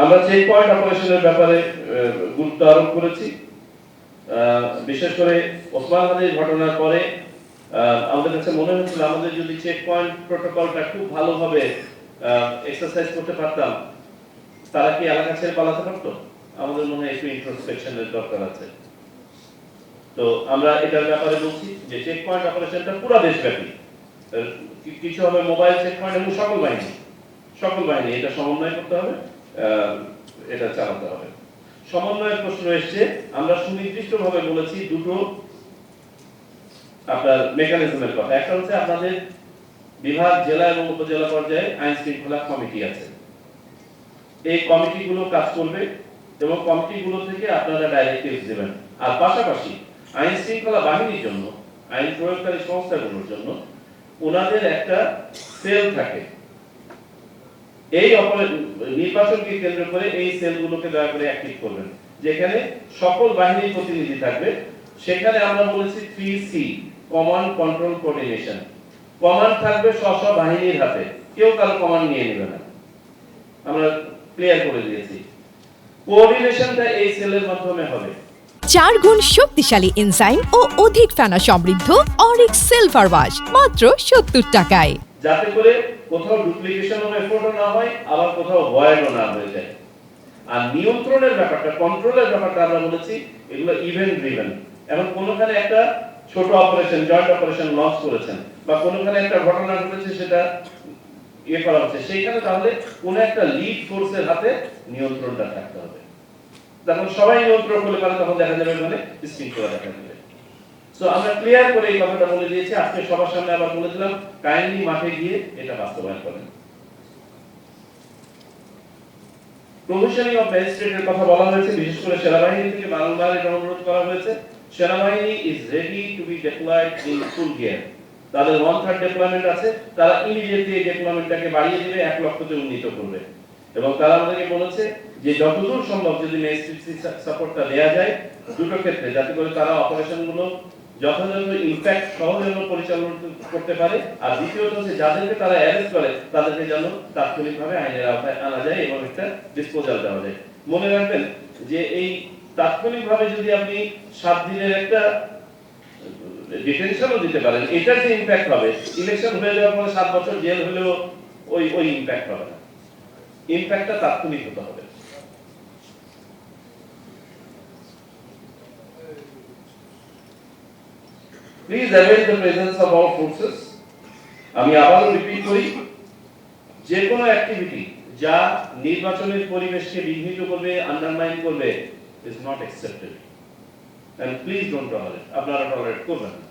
আমরা check point অপারেশনের ব্যাপারে গুরুত্ব আরোপ করেছি। বিশেষ করে ওসমান হাদির ঘটনার পরে আমাদের কাছে মনে হচ্ছিল আমাদের যদি চেক পয়েন্ট প্রোটোকলটা খুব ভালোভাবে এক্সারসাইজ করতে পারতাম, তারা কি এলাকা ছেড়ে পালাতে পারতো? আমাদের মনে হয় একটু ইন্ট্রোস্পেকশনের দরকার আছে। তো আমরা এটার ব্যাপারে বলছি যে চেক পয়েন্ট অপারেশনটা পুরো দেশব্যাপী, কিছু হবে মোবাইল চেক পয়েন্ট এবং সকল বাহিনী এটা সমন্বয় করতে হবে, এটা চালাতে হবে। সমন্বয়ের প্রশ্ন এসছে, আমরা সুনির্দিষ্টভাবে বলেছি দুটো আপনার মেকানিজমের কথা। একটা হচ্ছে আপনাদের বিভাগ, জেলা এবং উপজেলা পর্যায়ে আইন শৃঙ্খলা কমিটি আছে, এই কমিটিগুলো কাজ করবে এবং কমিটিগুলো থেকে আপনারা ডাইরেক্টিভস দেবেন। আর পাশাপাশি আইন শৃঙ্খলা বাহিনীর জন্য, আইন প্রয়োগকারী সংস্থাগুলোর জন্য ওনাদের একটা সেল থাকে। এই নির্বাচনকে কেন্দ্র করে এই সেলগুলোকে দয়া করে অ্যাক্টিভ করবেন, যেখানে সকল বাহিনীর প্রতিনিধি থাকবে। সেখানে আমরা বলেছি 3C, command, control, coordination. Command থাকবে স্ব বাহিনীর হাতে, কেউ কারো কমান্ড নিয়ে নেবে না, আমরা ক্লিয়ার করে দিয়েছি। কোঅর্ডিনেশনটা এই সেলের মাধ্যমে হবে। 4 গুণ শক্তিশালী এনজাইম ও অধিক ফেনা সমৃদ্ধ অরিক্স সিলভার ওয়াশ মাত্র 70 টাকায়, যাতে করে কোথাও ডুপ্লিকেশন অফ এফোর্টও না হয়, আবার কোথাও ভয়েডও না হয়ে যায়। আর নিয়ন্ত্রণের ব্যাপারটা, কন্ট্রোলের ব্যাপারটা আমরা বলেছি এগুলো ইভেন্ট ড্রিভেন। এখন কোনোখানে একটা ছোট অপারেশন, জয়েন্ট অপারেশন লঞ্চ করেছেন, বা কোনোখানে একটা ঘটনা ঘটেছে সেটা করা হচ্ছে, সেইখানে তাহলে কোন একটা লিড ফোর্সের হাতে নিয়ন্ত্রণটা থাকতে হবে। তখন সবাই নিয়ন্ত্রণ করলে পারে, তখন দেখা যাবে মানে শৃঙ্খলা দেখা যাবে। সো আমরা ক্লিয়ার করে এই কথাটা বলে দিয়েছি, আজকে সবার সামনে আবার বলে দিলাম, কাইন্ডলি মাঠে গিয়ে এটা বাস্তবায়ন করেন। প্রভিশনিং অফ ম্যাজিস্ট্রেটের কথা বলা হয়েছে, বিশেষ করে সেনাবাহিনী থেকে বারংবার এটা অনুরোধ করা হয়েছে। সেনাবাহিনী is ready to be deployed in full gear. তাদের 1/3 ডিপ্লয়মেন্ট আছে, তারা ইমিডিয়েটলি এই ডিপ্লয়মেন্টটাকে বাড়িয়ে দিবে, 1 লক্ষতে উন্নীত করবে। এবং তারা আমাদেরকে বলেছে যে যতদূর সম্ভব যদি ম্যাজিস্ট্রেট সাপোর্টটা দেয়া যায় দুটো ক্ষেত্রে, যাতে করে তারা অপারেশনগুলো যথাযথ ইমপ্যাক্ট সহজে পরিচালনা করতে পারে, আর দ্বিতীয়ত হচ্ছে যাদেরকে তারা অ্যারেস্ট করে তাদেরকে যেন তাৎক্ষণিকভাবে আইনের আওতায় আনা যায় এবং একটা ডিসপোজাল দেওয়া যায়। মনে রাখবেন যে এই তাৎক্ষণিকভাবে যদি আপনি 7 দিনের একটা ডিটেনশনও দিতে পারেন, এটার যে ইমপ্যাক্ট হবে, ইলেকশন হয়ে যাওয়ার পরে 7 বছর জেল হলেও ওই ইমপ্যাক্ট হবে না। ইমপ্যাক্টটা তাৎক্ষণিক হতে হবে। Please avail the presence of all forces. আমি আবারও রিপিট করি, যে কোনো অ্যাক্টিভিটি যা নির্বাচনের পরিবেশকে বিঘ্নিত করবে, আন্ডারমাইন করবে, is not accepted and please don't tolerate, আপনারা টলারেট করবেন না।